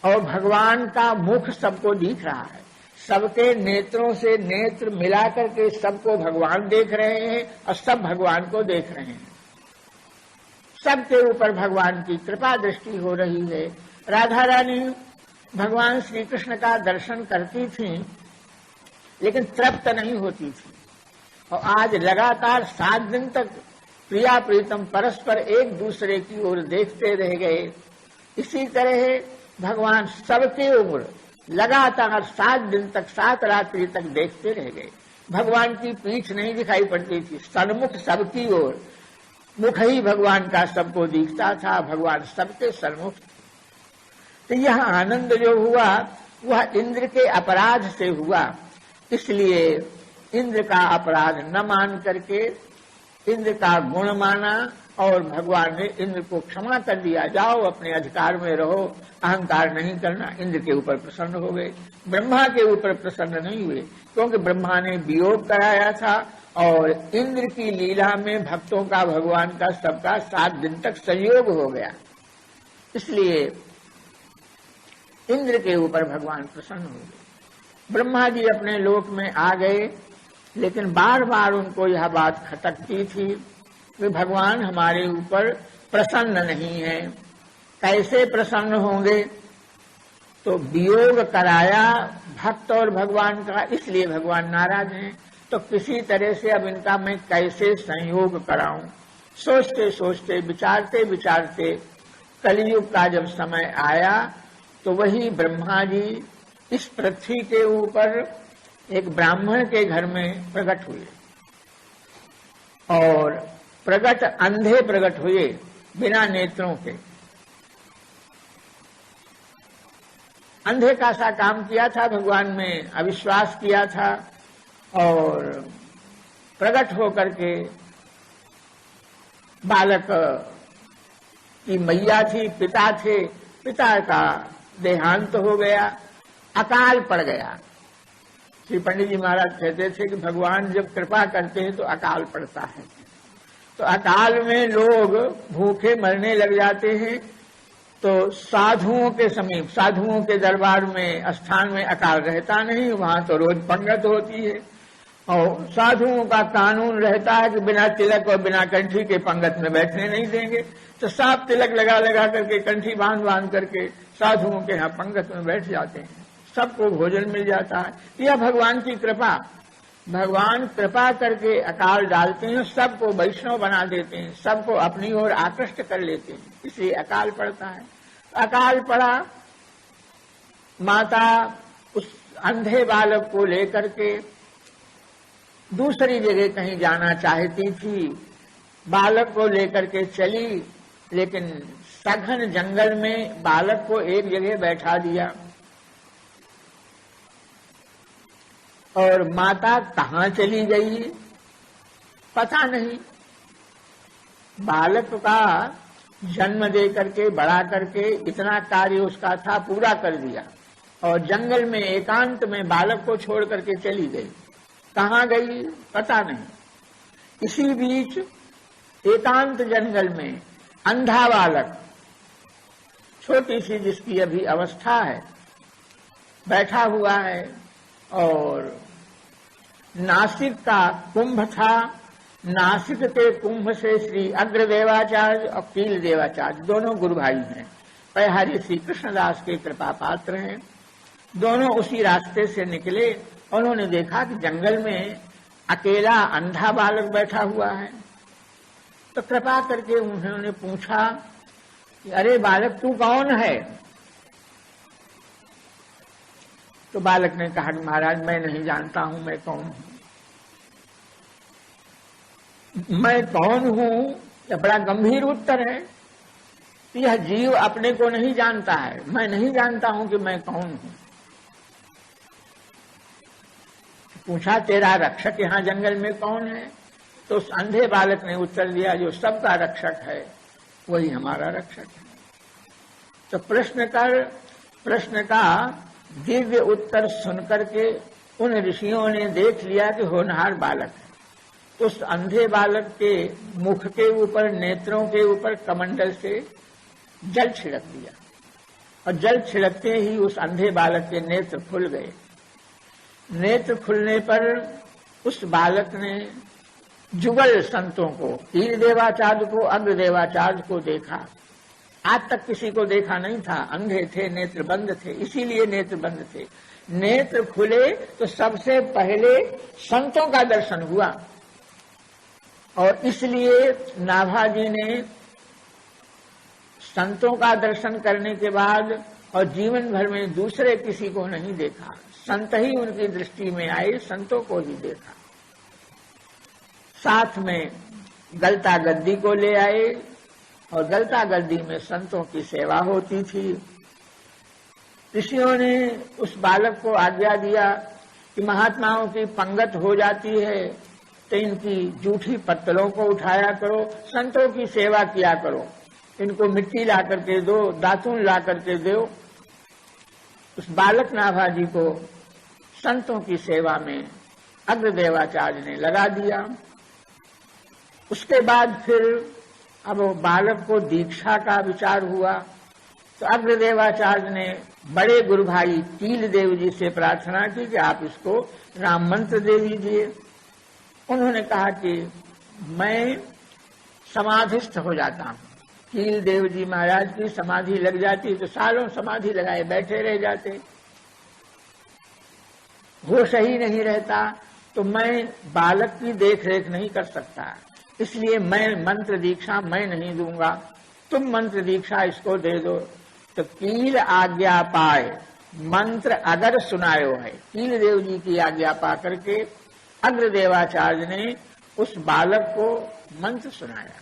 और भगवान का मुख सबको दिख रहा है, सबके नेत्रों से नेत्र मिलाकर के सबको भगवान देख रहे हैं और सब भगवान को देख रहे हैं। सबके ऊपर भगवान की कृपा दृष्टि हो रही है। राधा रानी भगवान श्री कृष्ण का दर्शन करती थी लेकिन तृप्त नहीं होती थी, और आज लगातार 7 दिन तक प्रिया प्रीतम परस्पर एक दूसरे की ओर देखते रह गए। इसी तरह भगवान सबके ओर लगातार 7 दिन तक 7 रात्रि तक देखते रह गए। भगवान की पीठ नहीं दिखाई पड़ती थी, सन्मुख सबकी ओर, मुख ही भगवान का सबको दिखता था, भगवान सबके सन्मुख। तो यह आनंद जो हुआ वह इंद्र के अपराध से हुआ, इसलिए इंद्र का अपराध न मान करके इंद्र का गुण माना और भगवान ने इंद्र को क्षमा कर दिया। जाओ अपने अधिकार में रहो, अहंकार नहीं करना। इंद्र के ऊपर प्रसन्न हो गए, ब्रह्मा के ऊपर प्रसन्न नहीं हुए, क्योंकि ब्रह्मा ने वियोग कराया था और इंद्र की लीला में भक्तों का भगवान का सबका 7 दिन तक संयोग हो गया, इसलिए इंद्र के ऊपर भगवान प्रसन्न हो गए। ब्रह्मा जी अपने लोक में आ गए, लेकिन बार बार उनको यह बात खटकती थी कि भगवान हमारे ऊपर प्रसन्न नहीं है। कैसे प्रसन्न होंगे? तो वियोग कराया भक्त और भगवान का, इसलिए भगवान नाराज हैं। तो किसी तरह से अब इनका मैं कैसे संयोग कराऊं? सोचते सोचते विचारते विचारते कलयुग का जब समय आया तो वही ब्रह्मा जी इस पृथ्वी के ऊपर एक ब्राह्मण के घर में प्रकट हुए, और प्रकट अंधे प्रकट हुए, बिना नेत्रों के। अंधे का सा काम किया था, भगवान में अविश्वास किया था, और प्रकट होकर के बालक की मैया थी, पिता थे, पिता का देहांत हो गया, अकाल पड़ गया। श्री पंडित जी महाराज कहते थे कि भगवान जब कृपा करते हैं तो अकाल पड़ता है। तो अकाल में लोग भूखे मरने लग जाते हैं, तो साधुओं के समीप, साधुओं के दरबार में, स्थान में अकाल रहता नहीं, वहां तो रोज पंगत होती है, और साधुओं का कानून रहता है कि बिना तिलक और बिना कंठी के पंगत में बैठने नहीं देंगे। तो साफ तिलक लगा लगा करके, कंठी बांध बांध करके साधुओं के यहाँ पंगत में बैठ जाते हैं, सबको भोजन मिल जाता है। यह भगवान की कृपा, भगवान कृपा करके अकाल डालते हैं, सबको वैष्णव बना देते हैं, सबको अपनी ओर आकृष्ट कर लेते हैं, इसलिए अकाल पड़ता है। अकाल पड़ा, माता उस अंधे बालक को लेकर के दूसरी जगह कहीं जाना चाहती थी, बालक को लेकर के चली, लेकिन सघन जंगल में बालक को एक जगह बैठा दिया, और माता कहाँ चली गई पता नहीं। बालक का जन्म दे करके, बड़ा करके, इतना कार्य उसका था, पूरा कर दिया, और जंगल में एकांत में बालक को छोड़ करके चली गई। कहाँ गई पता नहीं। इसी बीच एकांत जंगल में अंधा बालक, छोटी सी जिसकी अभी अवस्था है, बैठा हुआ है, और नासिक का कुंभ था, नासिक के कुंभ से श्री अग्रदेवाचार्य और कील देवाचार्य दोनों गुरु भाई हैं, पयहारी श्री कृष्णदास के कृपा पात्र हैं। दोनों उसी रास्ते से निकले, उन्होंने देखा कि जंगल में अकेला अंधा बालक बैठा हुआ है। तो कृपा करके उन्होंने पूछा कि अरे बालक तू कौन है? तो बालक ने कहा कि महाराज मैं नहीं जानता हूं मैं कौन हूं। मैं कौन हूं, यह बड़ा गंभीर उत्तर है। यह जीव अपने को नहीं जानता है, मैं नहीं जानता हूं कि मैं कौन हूं। पूछा तेरा रक्षक यहाँ जंगल में कौन है? तो उस अंधे बालक ने उत्तर दिया जो सबका रक्षक है वही हमारा रक्षक है। तो प्रश्न का दिव्य उत्तर सुनकर के उन ऋषियों ने देख लिया कि होनहार बालक है। तो उस अंधे बालक के मुख के ऊपर, नेत्रों के ऊपर कमंडल से जल छिड़क दिया, और जल छिड़कते ही उस अंधे बालक के नेत्र खुल गए। नेत्र खुलने पर उस बालक ने जुगल संतों को, हीर देवाचार्य को, अग्र देवाचार्य को देखा। आज तक किसी को देखा नहीं था, अंधे थे, नेत्र बंद थे, इसीलिए नेत्र बंद थे। नेत्र खुले तो सबसे पहले संतों का दर्शन हुआ और इसलिए नाभाजी ने संतों का दर्शन करने के बाद और जीवन भर में दूसरे किसी को नहीं देखा। संत ही उनकी दृष्टि में आए, संतों को ही देखा। साथ में गलता गद्दी को ले आए और गलता गद्दी में संतों की सेवा होती थी। ऋषियों ने उस बालक को आज्ञा दिया कि महात्माओं की पंगत हो जाती है तो इनकी जूठी पत्तलों को उठाया करो, संतों की सेवा किया करो, इनको मिट्टी ला करके दो, दातून ला करके दो। उस बालक नाभाजी को संतों की सेवा में अग्रदेवाचार्य ने लगा दिया। उसके बाद फिर अब बालक को दीक्षा का विचार हुआ तो अग्रदेवाचार्य ने बड़े गुरु भाई कील देव जी से प्रार्थना की कि आप इसको राम मंत्र दे दीजिए। उन्होंने कहा कि मैं समाधिस्थ हो जाता हूँ। कील देव जी महाराज की समाधि लग जाती तो सालों समाधि लगाए बैठे रह जाते, होश ही नहीं रहता, तो मैं बालक की देख रेख नहीं कर सकता, इसलिए मैं मंत्र दीक्षा मैं नहीं दूंगा, तुम मंत्र दीक्षा इसको दे दो। तो कील आज्ञा पाए मंत्र अगर सुनायो है, कील देव जी की आज्ञा पा करके अग्रदेवाचार्य ने उस बालक को मंत्र सुनाया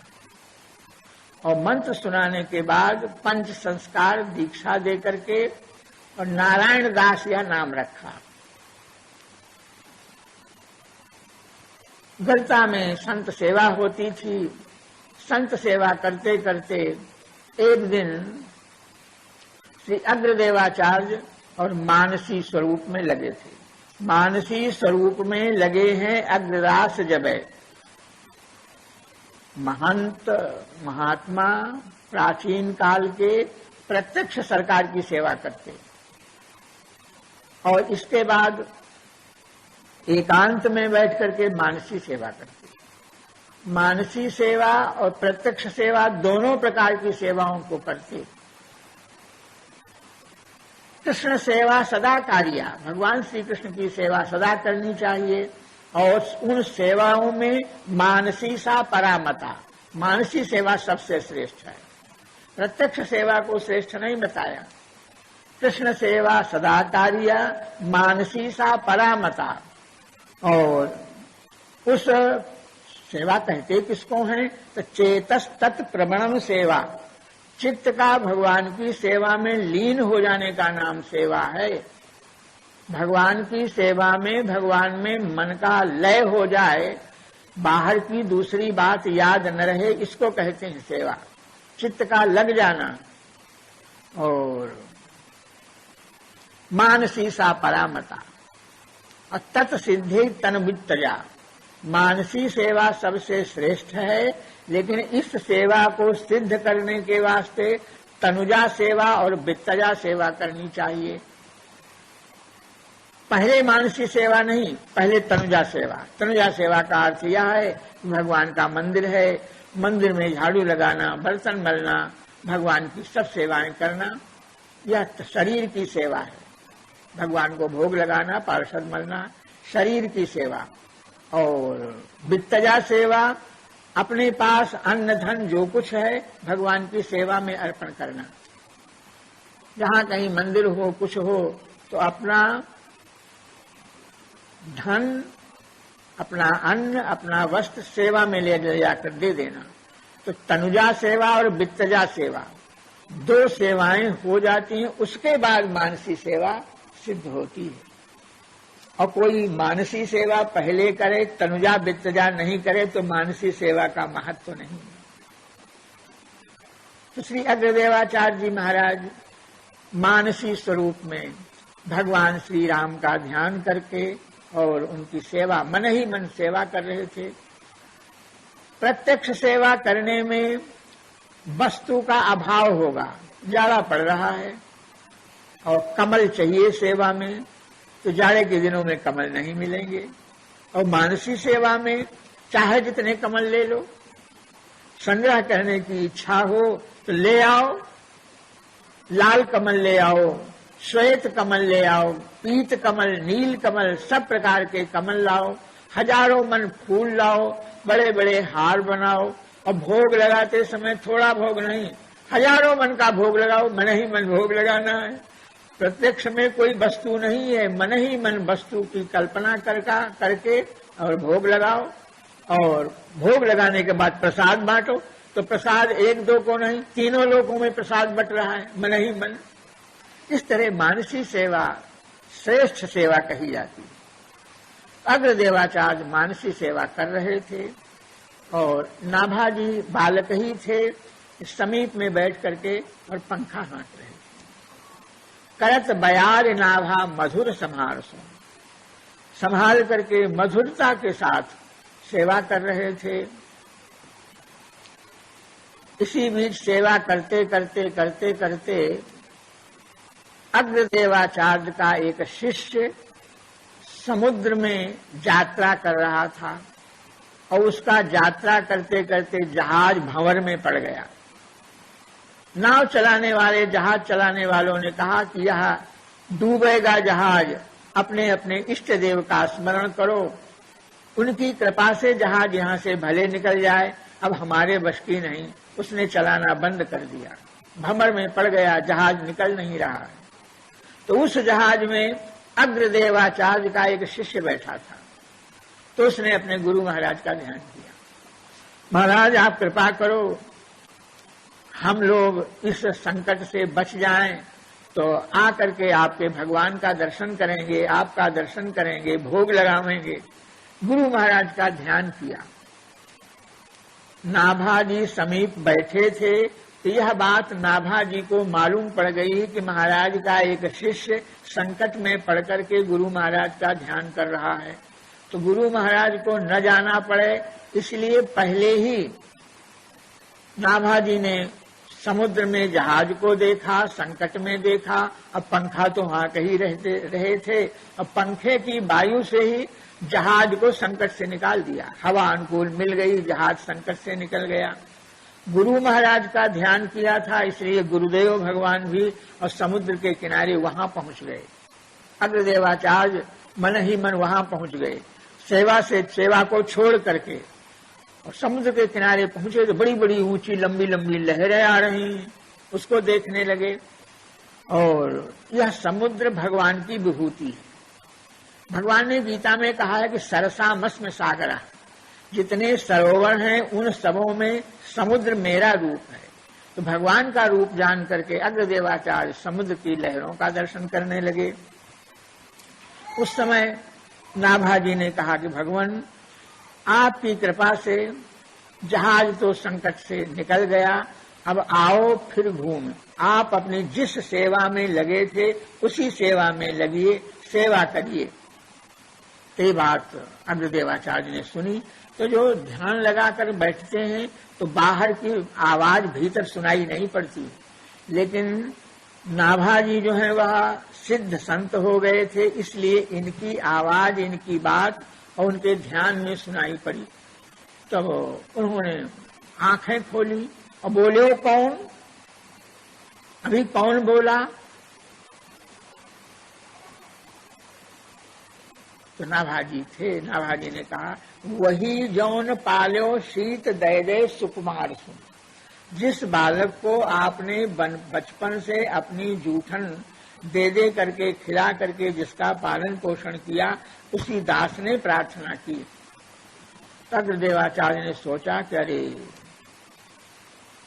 और मंत्र सुनाने के बाद पंच संस्कार दीक्षा दे करके और नारायण दास या नाम रखा। गलता में संत सेवा होती थी। संत सेवा करते करते एक दिन श्री अग्रदेवाचार्य और मानसी स्वरूप में लगे थे। मानसी स्वरूप में लगे हैं अग्रदास जबै। महंत महात्मा प्राचीन काल के प्रत्यक्ष सरकार की सेवा करते और इसके बाद एकांत में बैठ करके मानसी सेवा करते। मानसी सेवा और प्रत्यक्ष सेवा दोनों प्रकार की सेवाओं को करते। कृष्ण सेवा सदा कार्या, भगवान श्री कृष्ण की सेवा सदा करनी चाहिए और उन सेवाओं में मानसी सा परामता, मानसी सेवा सबसे श्रेष्ठ है। प्रत्यक्ष सेवा को श्रेष्ठ नहीं बताया। कृष्ण सेवा सदा कार्या, मानसी सा परामता। और उस सेवा कहते किसको है तो चेतस तत्प्रवणम सेवा, चित्त का भगवान की सेवा में लीन हो जाने का नाम सेवा है। भगवान की सेवा में भगवान में मन का लय हो जाए, बाहर की दूसरी बात याद न रहे, इसको कहते हैं सेवा। चित्त का लग जाना। और मानसी सा परामता और तत्सिद्धि तनवित्तजा। मानसी सेवा सबसे श्रेष्ठ है, लेकिन इस सेवा को सिद्ध करने के वास्ते तनुजा सेवा और वित्तजा सेवा करनी चाहिए। पहले मानसी सेवा नहीं, पहले तनुजा सेवा। तनुजा सेवा का अर्थ यह है कि भगवान का मंदिर है, मंदिर में झाड़ू लगाना, बर्तन मलना, भगवान की सब सेवाएं करना, यह शरीर की सेवा है। भगवान को भोग लगाना, पार्षद मलना, शरीर की सेवा। और वित्तजा सेवा अपने पास अन्न धन जो कुछ है भगवान की सेवा में अर्पण करना। जहां कहीं मंदिर हो, कुछ हो, तो अपना धन, अपना अन्न, अपना वस्त्र सेवा में ले जाकर दे देना। तो तनुजा सेवा और वित्तजा सेवा दो सेवाएं हो जाती हैं, उसके बाद मानसी सेवा सिद्ध होती है। और कोई मानसी सेवा पहले करे, तनुजा वित्तजा नहीं करे, तो मानसी सेवा का महत्व नहीं। तो श्री अग्रदेवाचार्य जी महाराज मानसी स्वरूप में भगवान श्री राम का ध्यान करके और उनकी सेवा, मन ही मन सेवा कर रहे थे। प्रत्यक्ष सेवा करने में वस्तु का अभाव होगा, जाड़ा पड़ रहा है, और कमल चाहिए सेवा में, तो जाड़े के दिनों में कमल नहीं मिलेंगे। और मानसी सेवा में चाहे जितने कमल ले लो, संग्रह करने की इच्छा हो तो ले आओ, लाल कमल ले आओ, श्वेत कमल ले आओ, पीत कमल, नील कमल, सब प्रकार के कमल लाओ, हजारों मन फूल लाओ, बड़े बड़े हार बनाओ, और भोग लगाते समय थोड़ा भोग नहीं, हजारों मन का भोग लगाओ। मन ही मन भोग लगाना है, प्रत्यक्ष में कोई वस्तु नहीं है, मन ही मन वस्तु की कल्पना करके और भोग लगाओ। और भोग लगाने के बाद प्रसाद बांटो, तो प्रसाद एक दो को नहीं, तीनों लोगों में प्रसाद बट रहा है, मन ही मन। इस तरह मानसी सेवा श्रेष्ठ सेवा कही जाती है। अग्रदेवाचार्य मानसी सेवा कर रहे थे और नाभाजी बालक ही थे, समीप में बैठ करके और पंखा हाँक रहे थे। करत बयार नाभा मधुर संहार सो, संभाल करके मधुरता के साथ सेवा कर रहे थे। इसी बीच सेवा करते करते करते करते अग्रदेवाचार्य का एक शिष्य समुद्र में यात्रा कर रहा था और उसका यात्रा करते करते जहाज भंवर में पड़ गया। नाव चलाने वाले, जहाज चलाने वालों ने कहा कि यह डूबेगा जहाज, अपने अपने इष्ट देव का स्मरण करो, उनकी कृपा से जहाज यहां से भले निकल जाए, अब हमारे वश की नहीं। उसने चलाना बंद कर दिया, भंवर में पड़ गया, जहाज निकल नहीं रहा है। तो उस जहाज में अग्रदेवाचार्य का एक शिष्य बैठा था, तो उसने अपने गुरु महाराज का ध्यान किया, महाराज आप कृपा करो, हम लोग इस संकट से बच जाएं, तो आकर के आपके भगवान का दर्शन करेंगे, आपका दर्शन करेंगे, भोग लगावेंगे। गुरु महाराज का ध्यान किया। नाभाजी समीप बैठे थे, तो यह बात नाभाजी को मालूम पड़ गई कि महाराज का एक शिष्य संकट में पड़ करके गुरु महाराज का ध्यान कर रहा है। तो गुरु महाराज को न जाना पड़े, इसलिए पहले ही नाभाजी ने समुद्र में जहाज को देखा, संकट में देखा। अब पंखा तो वहां कहीं रहे थे, अब पंखे की वायु से ही जहाज को संकट से निकाल दिया, हवा अनुकूल मिल गई, जहाज संकट से निकल गया। गुरु महाराज का ध्यान किया था, इसलिए गुरुदेव भगवान भी और समुद्र के किनारे वहां पहुंच गए। अग्रदेवाचार्य मन ही मन वहां पहुंच गए, सेवा को छोड़ करके, और समुद्र के किनारे पहुंचे तो बड़ी बड़ी ऊंची लंबी लंबी लहरें आ रही, उसको देखने लगे। और यह समुद्र भगवान की विभूति है। भगवान ने गीता में कहा है कि सरसामस्म सागरा, जितने सरोवर हैं उन सबों में समुद्र मेरा रूप है। तो भगवान का रूप जान करके अग्रदेवाचार्य समुद्र की लहरों का दर्शन करने लगे। उस समय नाभाजी ने कहा कि भगवान आपकी कृपा से जहाज तो संकट से निकल गया, अब आओ फिर घूम, आप अपनी जिस सेवा में लगे थे उसी सेवा में लगिए, सेवा करिए। ये बात अग्रदेवाचार्य ने सुनी। तो जो ध्यान लगाकर बैठते हैं तो बाहर की आवाज भीतर सुनाई नहीं पड़ती, लेकिन नाभाजी जो है वह सिद्ध संत हो गए थे, इसलिए इनकी आवाज, इनकी बात और उनके ध्यान में सुनाई पड़ी। तब उन्होंने आंखें खोली और बोले, वो कौन? अभी कौन बोला? तो नाभाजी थे। नाभाजी ने कहा, वही जौन पाल्यो शीत दय दे सुकुमार सुन, जिस बालक को आपने बचपन से अपनी जूठन दे दे करके, खिला करके जिसका पालन पोषण किया, उसी दास ने प्रार्थना की। अग्रदेवाचार्य ने सोचा कि अरे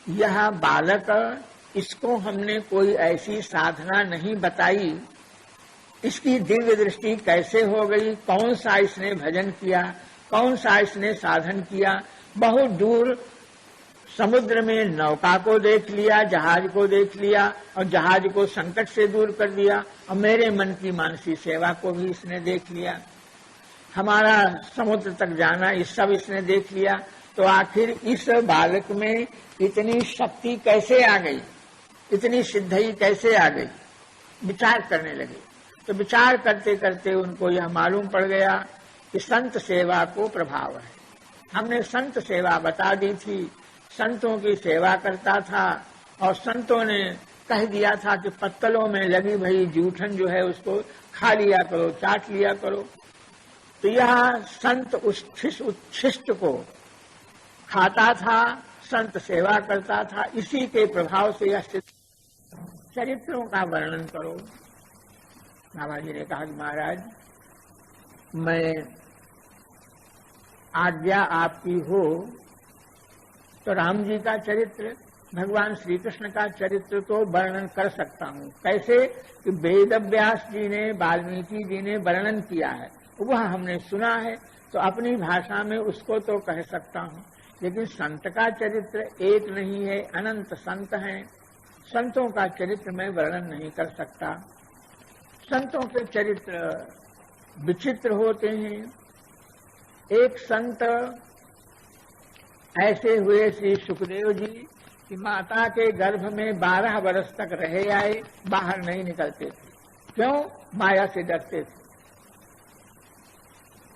यह बालक, इसको हमने कोई ऐसी साधना नहीं बताई, इसकी दिव्य दृष्टि कैसे हो गई? कौन सा इसने भजन किया, कौन सा इसने साधन किया? बहुत दूर समुद्र में नौका को देख लिया, जहाज को देख लिया और जहाज को संकट से दूर कर दिया, और मेरे मन की मानसी सेवा को भी इसने देख लिया, हमारा समुद्र तक जाना ये सब इसने देख लिया। तो आखिर इस बालक में इतनी शक्ति कैसे आ गई, इतनी सिद्धि कैसे आ गई? विचार करने लगे। तो विचार करते करते उनको यह मालूम पड़ गया कि संत सेवा को प्रभाव है। हमने संत सेवा बता दी थी, संतों की सेवा करता था और संतों ने कह दिया था कि पत्तलों में लगी भई जूठन जो है उसको खा लिया करो, चाट लिया करो। तो यह संत उच्छिष्ट को खाता था, संत सेवा करता था, इसी के प्रभाव से यह चरित्रों का वर्णन करो। नाभाजी ने कहा कि महाराज, मैं आज्ञा आपकी हो तो राम जी का चरित्र, भगवान श्री कृष्ण का चरित्र तो वर्णन कर सकता हूँ। कैसे कि वेद व्यास जी ने, वाल्मीकि जी ने वर्णन किया है, वह हमने सुना है, तो अपनी भाषा में उसको तो कह सकता हूँ। लेकिन संत का चरित्र एक नहीं है, अनंत संत हैं। संतों का चरित्र मैं वर्णन नहीं कर सकता। संतों के चरित्र विचित्र होते हैं। एक संत ऐसे हुए श्री सुखदेव जी कि माता के गर्भ में 12 वर्ष तक रहे आए, बाहर नहीं निकलते थे। क्यों? माया से डरते थे।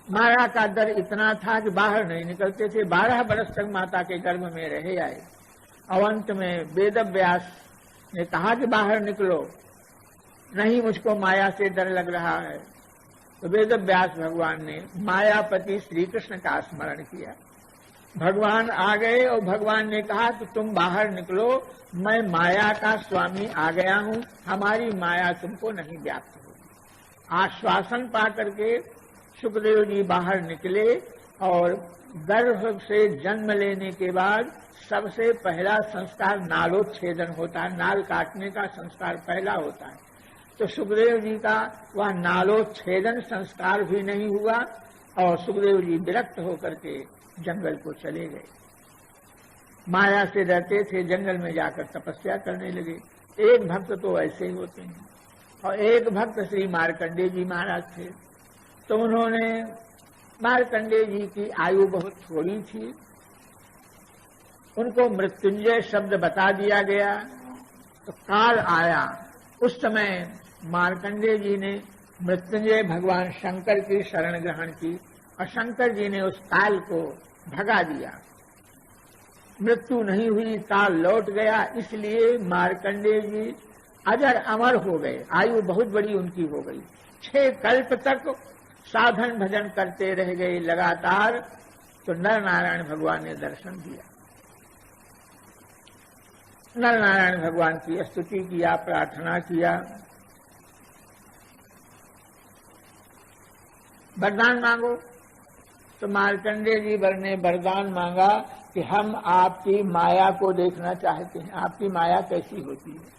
माया का डर इतना था कि बाहर नहीं निकलते थे। 12 वर्ष तक माता के गर्भ में रहे आए। अवंत में वेद व्यास ने कहा कि बाहर निकलो, नहीं मुझको माया से डर लग रहा है। तो वेद व्यास भगवान ने मायापति श्री कृष्ण का स्मरण किया। भगवान आ गए और भगवान ने कहा कि तुम बाहर निकलो, मैं माया का स्वामी आ गया हूँ, हमारी माया तुमको नहीं व्याप्त होगी। आश्वासन पा करके सुखदेव जी बाहर निकले और गर्भ से जन्म लेने के बाद सबसे पहला संस्कार नालोच्छेदन होता है, नाल काटने का संस्कार पहला होता है। तो सुखदेव जी का वह नालोच्छेदन संस्कार भी नहीं हुआ और सुखदेव जी विरक्त होकर के जंगल को चले गए। माया से डरते थे, जंगल में जाकर तपस्या करने लगे। एक भक्त तो ऐसे ही होते हैं। और एक भक्त श्री मार्कंडेय जी महाराज थे। तो उन्होंने, मार्कंडेय जी की आयु बहुत थोड़ी थी, उनको मृत्युंजय शब्द बता दिया गया। तो काल आया, उस समय मार्कंडेय जी ने मृत्युंजय भगवान शंकर की शरण ग्रहण की और शंकर जी ने उस काल को भगा दिया। मृत्यु नहीं हुई, काल लौट गया। इसलिए मार्कंडेय जी अजर अमर हो गए। आयु बहुत बड़ी उनकी हो गई। 6 कल्प तक साधन भजन करते रह गए लगातार। तो नर नारायण भगवान ने दर्शन दिया। नर नारायण भगवान की स्तुति किया, प्रार्थना किया, वरदान मांगो। तो मार्कंडेय जी ने वरदान मांगा कि हम आपकी माया को देखना चाहते हैं, आपकी माया कैसी होती है।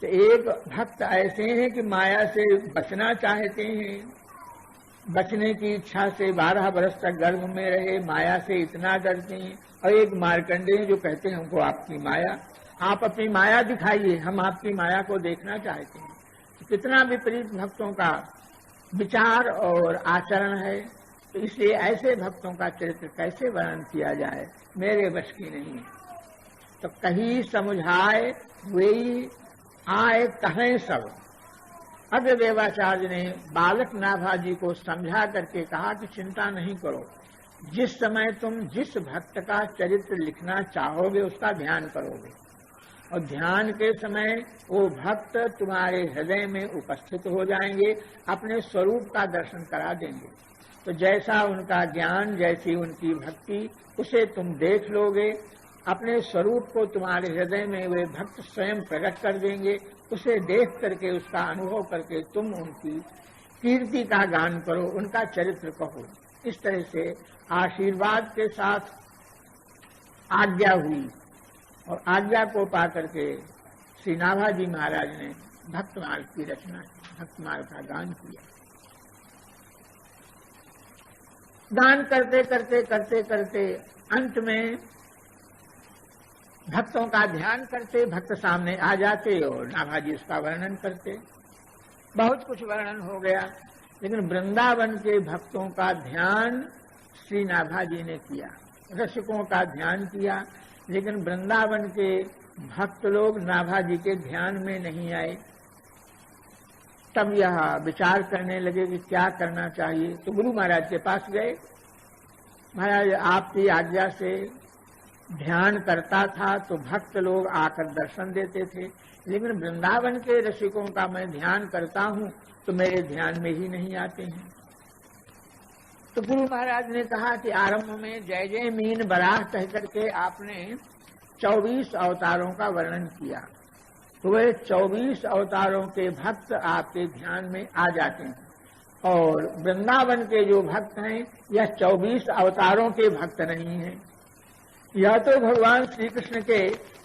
तो एक भक्त ऐसे हैं कि माया से बचना चाहते हैं, बचने की इच्छा से 12 वर्ष तक गर्भ में रहे, माया से इतना डरते हैं। और एक मार्कंडेय जो कहते हैं हमको आपकी माया, आप अपनी माया दिखाइए, हम आपकी माया को देखना चाहते हैं। तो कितना विपरीत भक्तों का विचार और आचरण है। तो इसलिए ऐसे भक्तों का चरित्र कैसे वर्णन किया जाए, मेरे वश की नहीं है। तो कहीं समझाए वही आए कहें सब। अग्र देवाचार्य ने बालक नाभाजी को समझा करके कहा कि चिंता नहीं करो, जिस समय तुम जिस भक्त का चरित्र लिखना चाहोगे उसका ध्यान करोगे और ध्यान के समय वो भक्त तुम्हारे हृदय में उपस्थित हो जाएंगे, अपने स्वरूप का दर्शन करा देंगे। तो जैसा उनका ज्ञान, जैसी उनकी भक्ति, उसे तुम देख लोगे। अपने स्वरूप को तुम्हारे हृदय में वे भक्त स्वयं प्रकट कर देंगे। उसे देख करके, उसका अनुभव करके तुम उनकी कीर्ति का गान करो, उनका चरित्र कहो। इस तरह से आशीर्वाद के साथ आज्ञा हुई और आज्ञा को पा करके श्री नाभाजी महाराज ने भक्तमार्ग की रचना की, भक्तमार्ग का गान किया। गान करते करते करते करते अंत में भक्तों का ध्यान करते, भक्त सामने आ जाते और नाभाजी उसका वर्णन करते। बहुत कुछ वर्णन हो गया, लेकिन वृंदावन के भक्तों का ध्यान श्री नाभाजी ने किया, रसिकों का ध्यान किया। लेकिन वृंदावन के भक्त लोग नाभाजी के ध्यान में नहीं आए। तब यह विचार करने लगे कि क्या करना चाहिए। तो गुरु महाराज के पास गए। महाराज, आपकी आज्ञा से ध्यान करता था तो भक्त लोग आकर दर्शन देते थे, लेकिन वृंदावन के रसिकों का मैं ध्यान करता हूं तो मेरे ध्यान में ही नहीं आते हैं। तो गुरु महाराज ने कहा कि आरंभ में जय जय मीन बराह कह करके आपने 24 अवतारों का वर्णन किया, तो वे 24 अवतारों के भक्त आपके ध्यान में आ जाते हैं। और वृंदावन के जो भक्त हैं यह 24 अवतारों के भक्त नहीं हैं, यह तो भगवान श्री कृष्ण के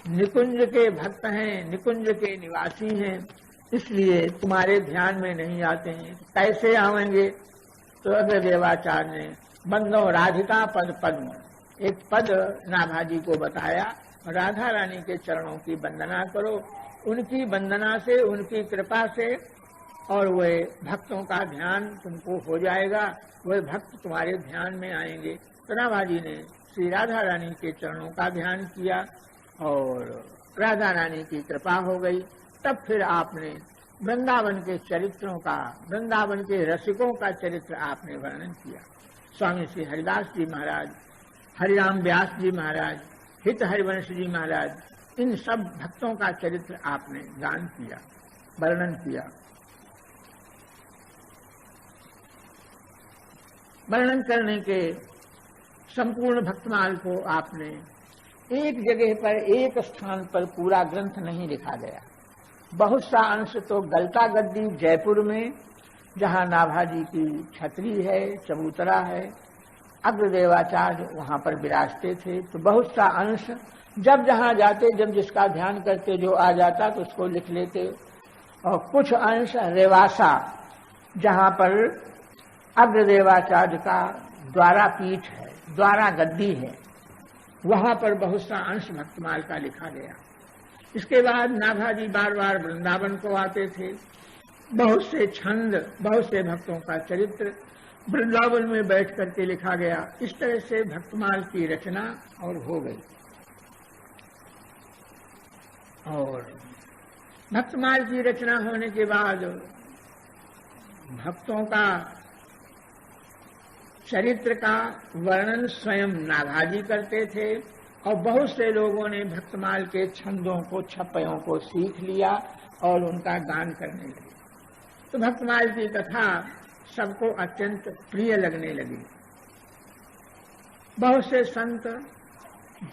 निकुंज के भक्त हैं, निकुंज के निवासी हैं, इसलिए तुम्हारे ध्यान में नहीं आते हैं। कैसे आवेंगे? तो अग्रदेवाचार्य ने बंदो राधिका पद पद्म एक पद नाभाजी को बताया। राधा रानी के चरणों की वंदना करो, उनकी वंदना से, उनकी कृपा से, और वे भक्तों का ध्यान तुमको हो जाएगा, वे भक्त तुम्हारे ध्यान में आएंगे। तो नाभाजी ने श्री राधा रानी के चरणों का ध्यान किया और राधा रानी की कृपा हो गई। तब फिर आपने वृंदावन के चरित्रों का, वृंदावन के रसिकों का चरित्र आपने वर्णन किया। स्वामी श्री हरिदास जी महाराज, हरिराम व्यास जी महाराज, हित हरिवंश जी महाराज, इन सब भक्तों का चरित्र आपने गान किया, वर्णन किया। वर्णन करने के संपूर्ण भक्तमाल को आपने एक जगह पर, एक स्थान पर पूरा ग्रंथ नहीं लिखा गया। बहुत सा अंश तो गलता गद्दी जयपुर में, जहां नाभाजी की छतरी है, चबूतरा है, अग्रदेवाचार्य वहां पर विराजते थे, तो बहुत सा अंश जब जहां जाते, जब जिसका ध्यान करते जो आ जाता तो उसको लिख लेते। और कुछ अंश रेवासा, जहां पर अग्रदेवाचार्य का द्वारा पीठ है, द्वारा गद्दी है, वहां पर बहुत सा अंश भक्तमाल का लिखा गया। इसके बाद नाभाजी बार बार वृंदावन को आते थे, बहुत से छंद, बहुत से भक्तों का चरित्र वृंदावन में बैठ करके लिखा गया। इस तरह से भक्तमाल की रचना और हो गई। और भक्तमाल की रचना होने के बाद भक्तों का चरित्र का वर्णन स्वयं नाभाजी करते थे और बहुत से लोगों ने भक्तमाल के छंदों को, छप्पयों को सीख लिया और उनका गान करने लगे। तो भक्तमाल की कथा सबको अत्यंत प्रिय लगने लगी। बहुत से संत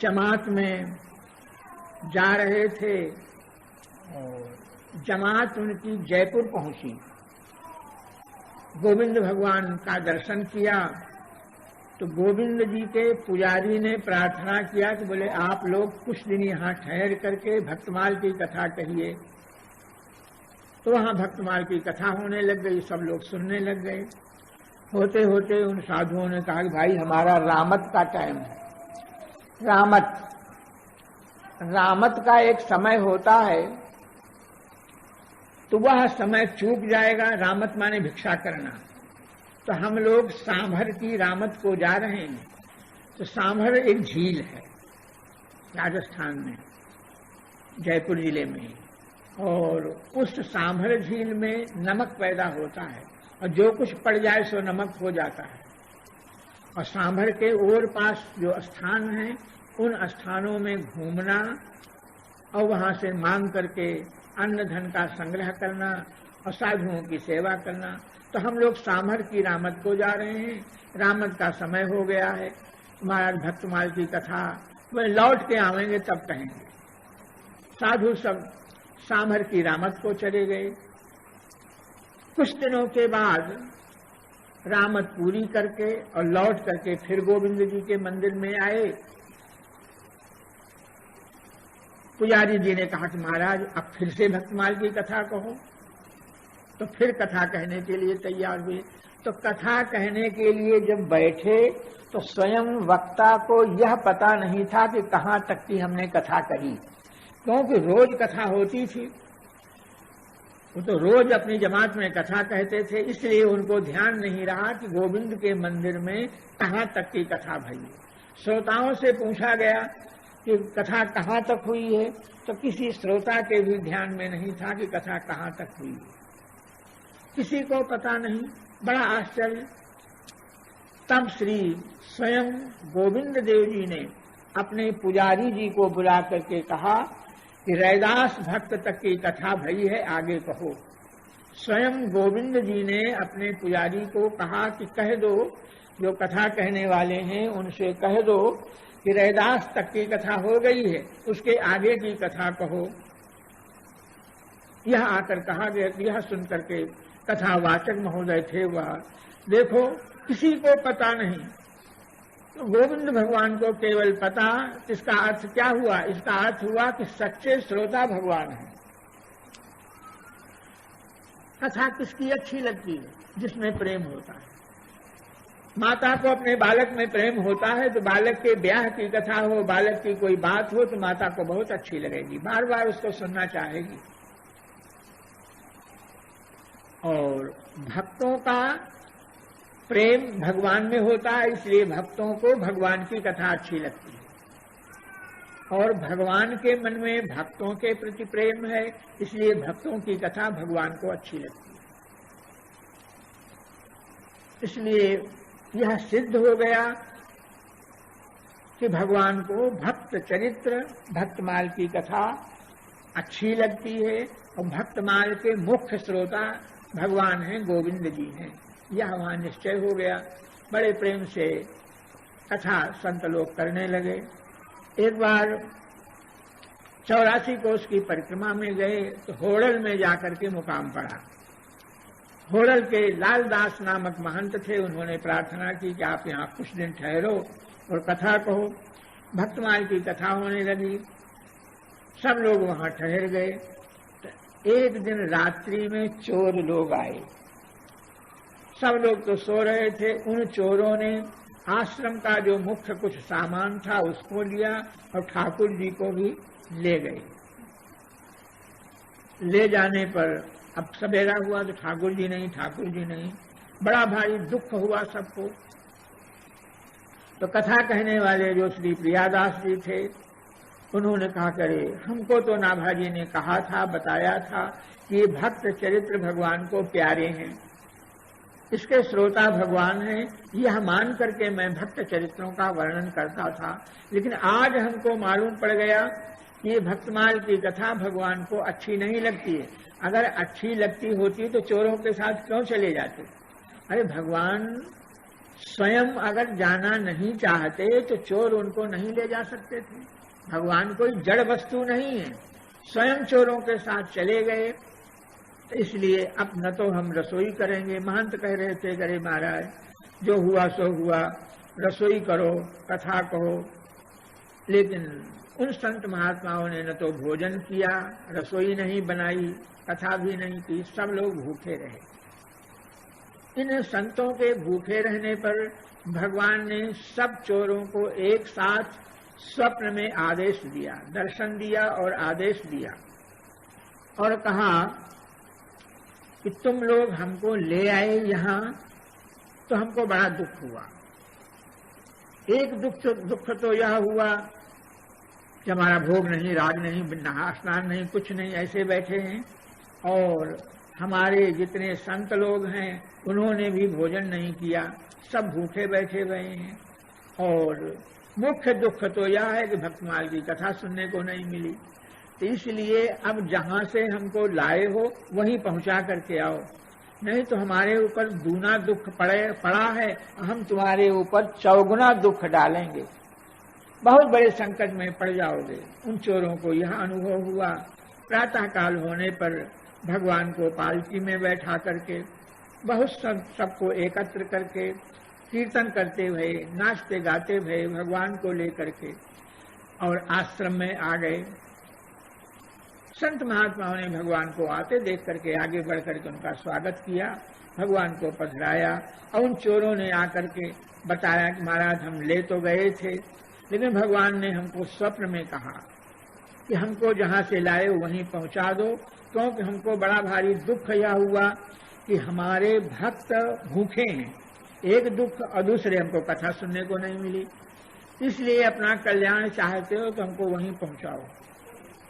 जमात में जा रहे थे और जमात उनकी जयपुर पहुंची। गोविंद भगवान का दर्शन किया तो गोविंद जी के पुजारी ने प्रार्थना किया कि बोले आप लोग कुछ दिन यहाँ ठहर करके भक्तमाल की कथा कहिए। तो वहाँ भक्तमाल की कथा होने लग गई, सब लोग सुनने लग गए। होते होते उन साधुओं ने कहा कि भाई हमारा रामत का टाइम है। रामत का एक समय होता है, तो वह समय चूक जाएगा। रामत माने भिक्षा करना। तो हम लोग सांभर की रामत को जा रहे हैं। तो सांभर एक झील है राजस्थान में, जयपुर जिले में, और उस सांभर झील में नमक पैदा होता है और जो कुछ पड़ जाए सो नमक हो जाता है। और सांभर के ओर पास जो स्थान हैं, उन स्थानों में घूमना और वहां से मांग करके अन्न धन का संग्रह करना और साधुओं की सेवा करना। तो हम लोग सांभर की रामत को जा रहे हैं, रामत का समय हो गया है। महाराज भक्तमाल की कथा वह लौट के आवेंगे तब कहेंगे। साधु सब सांभर की रामत को चले गए। कुछ दिनों के बाद रामत पूरी करके और लौट करके फिर गोविंद जी के मंदिर में आए। पुजारी जी ने कहा कि महाराज अब फिर से भक्तमाल की कथा कहो। तो फिर कथा कहने के लिए तैयार हुए। तो कथा कहने के लिए जब बैठे तो स्वयं वक्ता को यह पता नहीं था कि कहाँ तक की हमने कथा कही, क्योंकि रोज कथा होती थी। वो तो रोज अपनी जमात में कथा कहते थे, इसलिए उनको ध्यान नहीं रहा कि गोविंद के मंदिर में कहाँ तक की कथा भई। श्रोताओं से पूछा गया कि कथा कहाँ तक हुई है, तो किसी श्रोता के भी ध्यान में नहीं था कि कथा कहाँ तक हुई है। किसी को पता नहीं। बड़ा आश्चर्य। तब श्री स्वयं गोविंद देव जी ने अपने पुजारी जी को बुला करके कहा कि रैदास भक्त तक की कथा भई है, आगे कहो। स्वयं गोविंद जी ने अपने पुजारी को कहा कि कह दो, जो कथा कहने वाले हैं उनसे कह दो कि रैदास तक की कथा हो गई है, उसके आगे की कथा कहो। यह आकर कहा गया। यह सुनकर के कथावाचक महोदय थे वह, देखो किसी को पता नहीं, तो गोविंद भगवान को केवल पता। इसका अर्थ क्या हुआ? इसका अर्थ हुआ कि सच्चे श्रोता भगवान हैं। कथा किसकी अच्छी लगती है? जिसमें प्रेम होता है। माता को अपने बालक में प्रेम होता है तो बालक के ब्याह की कथा हो, बालक की कोई बात हो तो माता को बहुत अच्छी लगेगी, बार बार उसको सुनना चाहेगी। और भक्तों का प्रेम भगवान में होता है, इसलिए भक्तों को भगवान की कथा अच्छी लगती है। और भगवान के मन में भक्तों के प्रति प्रेम है, इसलिए भक्तों की कथा भगवान को अच्छी लगती है। इसलिए यह सिद्ध हो गया कि भगवान को भक्त चरित्र, भक्तमाल की कथा अच्छी लगती है। और भक्तमाल के मुख्य श्रोता भगवान हैं, गोविंद जी हैं। यह वहां निश्चय हो गया। बड़े प्रेम से कथा संत लोग करने लगे। एक बार 84 कोस की परिक्रमा में गए तो होड़ल में जाकर के मुकाम पड़ा। होड़ल के लालदास नामक महंत थे, उन्होंने प्रार्थना की कि आप यहाँ कुछ दिन ठहरो और कथा कहो। भक्तमाल की कथा होने लगी, सब लोग वहां ठहर गए। तो एक दिन रात्रि में चोर लोग आए। सब लोग तो सो रहे थे। उन चोरों ने आश्रम का जो मुख्य कुछ सामान था उसको लिया और ठाकुर जी को भी ले गए। ले जाने पर अब सवेरा हुआ तो ठाकुर जी नहीं। बड़ा भारी दुख हुआ सबको। तो कथा कहने वाले जो श्री प्रियादास जी थे, उन्होंने कहा करे हमको तो नाभाजी ने कहा था, बताया था कि ये भक्त चरित्र भगवान को प्यारे हैं, इसके श्रोता भगवान हैं। यह मान करके मैं भक्त चरित्रों का वर्णन करता था, लेकिन आज हमको मालूम पड़ गया कि ये भक्तमाल की कथा भगवान को अच्छी नहीं लगती है। अगर अच्छी लगती होती तो चोरों के साथ क्यों चले जाते? अरे भगवान स्वयं अगर जाना नहीं चाहते तो चोर उनको नहीं ले जा सकते थे। भगवान कोई जड़ वस्तु नहीं है, स्वयं चोरों के साथ चले गए। तो इसलिए अब न तो हम रसोई करेंगे। महंत कह रहे थे, करे महाराज जो हुआ सो हुआ, रसोई करो, कथा कहो। लेकिन उन संत महात्माओं ने न तो भोजन किया, रसोई नहीं बनाई, कथा भी नहीं की, सब लोग भूखे रहे। इन संतों के भूखे रहने पर भगवान ने सब चोरों को एक साथ स्वप्न में आदेश दिया, दर्शन दिया और आदेश दिया और कहा कि तुम लोग हमको ले आए यहाँ तो हमको बड़ा दुख हुआ। एक दुख तो यह हुआ कि हमारा भोग नहीं, राग नहीं, नहा स्नान नहीं, कुछ नहीं, ऐसे बैठे हैं। और हमारे जितने संत लोग हैं उन्होंने भी भोजन नहीं किया, सब भूखे बैठे हुए हैं। और मुख्य दुख तो यह है कि भक्तमाल की कथा सुनने को नहीं मिली। तो इसलिए अब जहां से हमको लाए हो वहीं पहुंचा करके आओ, नहीं तो हमारे ऊपर दूना दुख पड़ा है, हम तुम्हारे ऊपर चौगुना दुख डालेंगे, बहुत बड़े संकट में पड़ जाओगे। उन चोरों को यह अनुभव हुआ। प्रातः काल होने पर भगवान को पालकी में बैठा करके बहुत सबको एकत्र करके कीर्तन करते हुए, नाचते गाते हुए भगवान को लेकर के और आश्रम में आ गए। संत महात्माओं ने भगवान को आते देख करके आगे बढ़ करके उनका स्वागत किया, भगवान को पधराया। और उन चोरों ने आकर के बताया कि महाराज हम ले तो गए थे, लेकिन भगवान ने हमको स्वप्न में कहा कि हमको जहां से लाए वहीं पहुंचा दो, क्योंकि हमको बड़ा भारी दुख यह हुआ कि हमारे भक्त भूखे हैं। एक दुख और दूसरे हमको कथा सुनने को नहीं मिली, इसलिए अपना कल्याण चाहते हो तो हमको वहीं पहुंचाओ।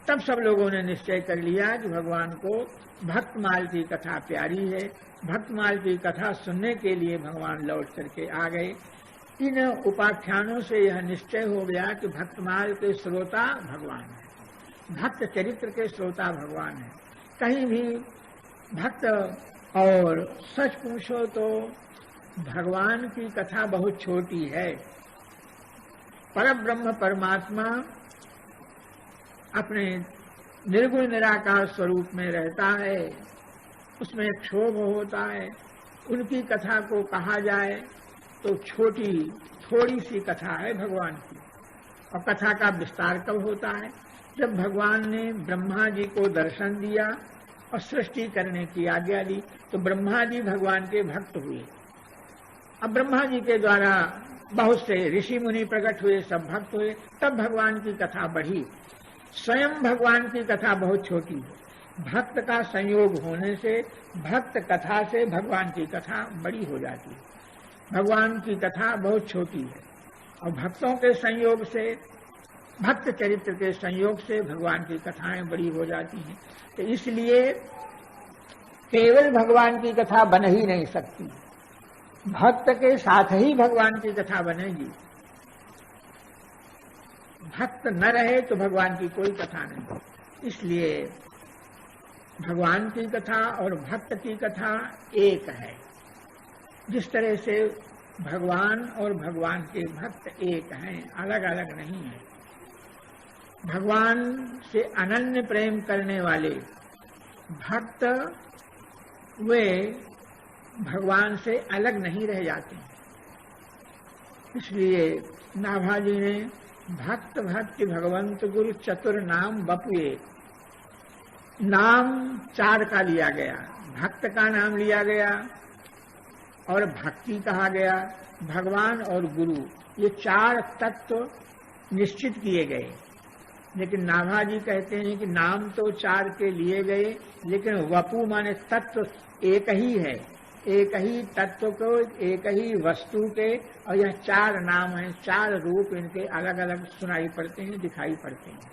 तब सब लोगों ने निश्चय कर लिया कि भगवान को भक्तमाल की कथा प्यारी है। भक्तमाल की कथा सुनने के लिए भगवान लौट करके आ गए। इन उपाख्यानों से यह निश्चय हो गया कि भक्तमाल के श्रोता भगवान है, भक्त चरित्र के श्रोता भगवान है। कहीं भी भक्त और सच पूछो तो भगवान की कथा बहुत छोटी है। परब्रह्म परमात्मा अपने निर्गुण निराकार स्वरूप में रहता है, उसमें क्षोभ होता है। उनकी कथा को कहा जाए तो थोड़ी सी कथा है भगवान की। और कथा का विस्तार कब होता है? जब भगवान ने ब्रह्मा जी को दर्शन दिया और सृष्टि करने की आज्ञा दी, तो ब्रह्मा जी भगवान के भक्त हुए। अब ब्रह्मा जी के द्वारा बहुत से ऋषि मुनि प्रकट हुए, सब भक्त हुए, तब भगवान की कथा बढ़ी। स्वयं भगवान की कथा बहुत छोटी है। भक्त का संयोग होने से, भक्त कथा से भगवान की कथा बड़ी हो जाती है। भगवान की कथा बहुत छोटी है और भक्तों के संयोग से, भक्त चरित्र के संयोग से भगवान की कथाएं बड़ी हो जाती हैं। तो इसलिए केवल भगवान की कथा बन ही नहीं सकती, भक्त के साथ ही भगवान की कथा बनेगी। भक्त न रहे तो भगवान की कोई कथा नहीं। इसलिए भगवान की कथा और भक्त की कथा एक है। जिस तरह से भगवान और भगवान के भक्त एक हैं, अलग अलग नहीं है। भगवान से अनन्य प्रेम करने वाले भक्त वे भगवान से अलग नहीं रह जाते। इसलिए नाभाजी ने भक्त भक्ति भगवंत गुरु चतुर नाम बपुए, नाम 4 का लिया गया। भक्त का नाम लिया गया और भक्ति कहा गया, भगवान और गुरु, ये 4 तत्व निश्चित किए गए। लेकिन नाभाजी कहते हैं कि नाम तो 4 के लिए गए, लेकिन वपु माने तत्व एक ही है। एक ही तत्व को, एक ही वस्तु के, और यह 4 नाम हैं, 4 रूप इनके अलग अलग सुनाई पड़ते हैं, दिखाई पड़ते हैं,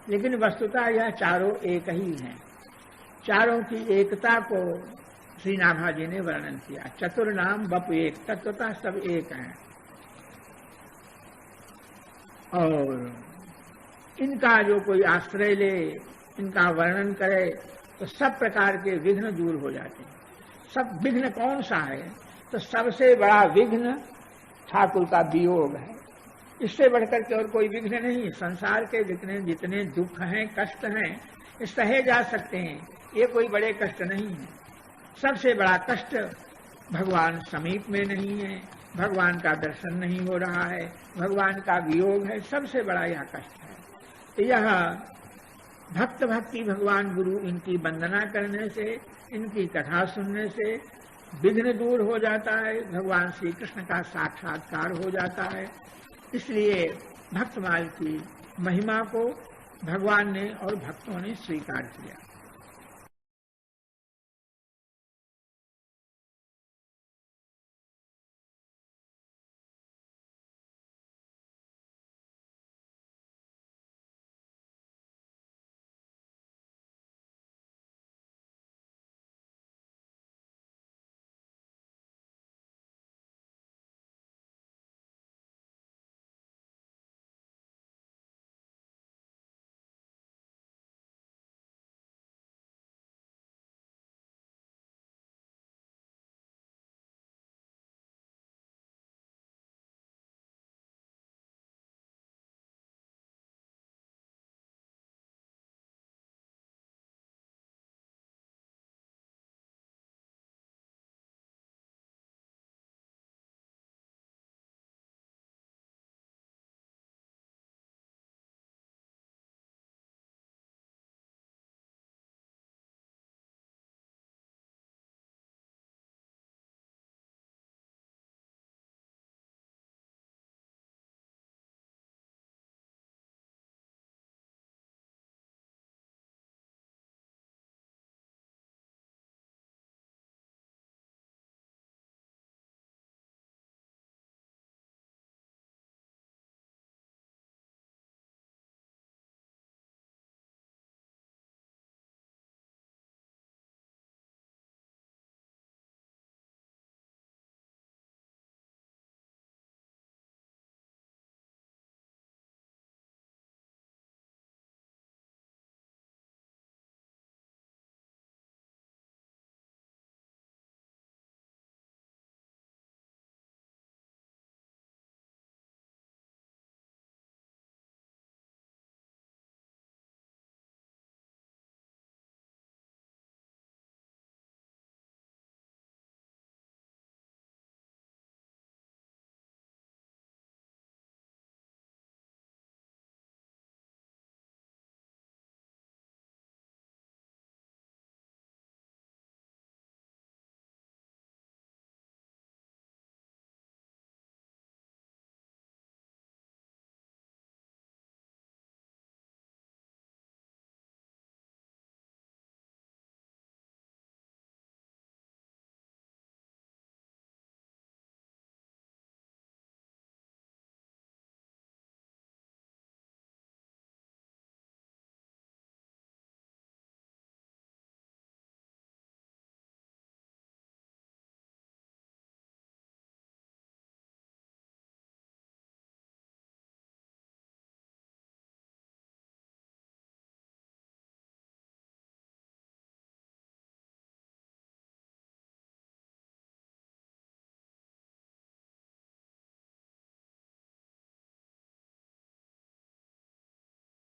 लेकिन वस्तुतः यह चारों एक ही हैं। चारों की एकता को श्री नाभाजी ने वर्णन किया। चतुर नाम बपु एक, तत्वतः सब एक हैं। और इनका जो कोई आश्रय ले, इनका वर्णन करे तो सब प्रकार के विघ्न दूर हो जाते हैं। सब विघ्न कौन सा है? तो सबसे बड़ा विघ्न ठाकुर का वियोग है। इससे बढ़कर के और कोई विघ्न नहीं। संसार के जितने दुख हैं, कष्ट हैं, ये सहे जा सकते हैं, ये कोई बड़े कष्ट नहीं है। सबसे बड़ा कष्ट भगवान समीप में नहीं है, भगवान का दर्शन नहीं हो रहा है, भगवान का वियोग है, सबसे बड़ा यह कष्ट है। तो यह भक्त भक्ति भगवान गुरु, इनकी वंदना करने से, इनकी कथा सुनने से विघ्न दूर हो जाता है, भगवान श्री कृष्ण का साक्षात्कार हो जाता है। इसलिए भक्तमाल की महिमा को भगवान ने और भक्तों ने स्वीकार किया।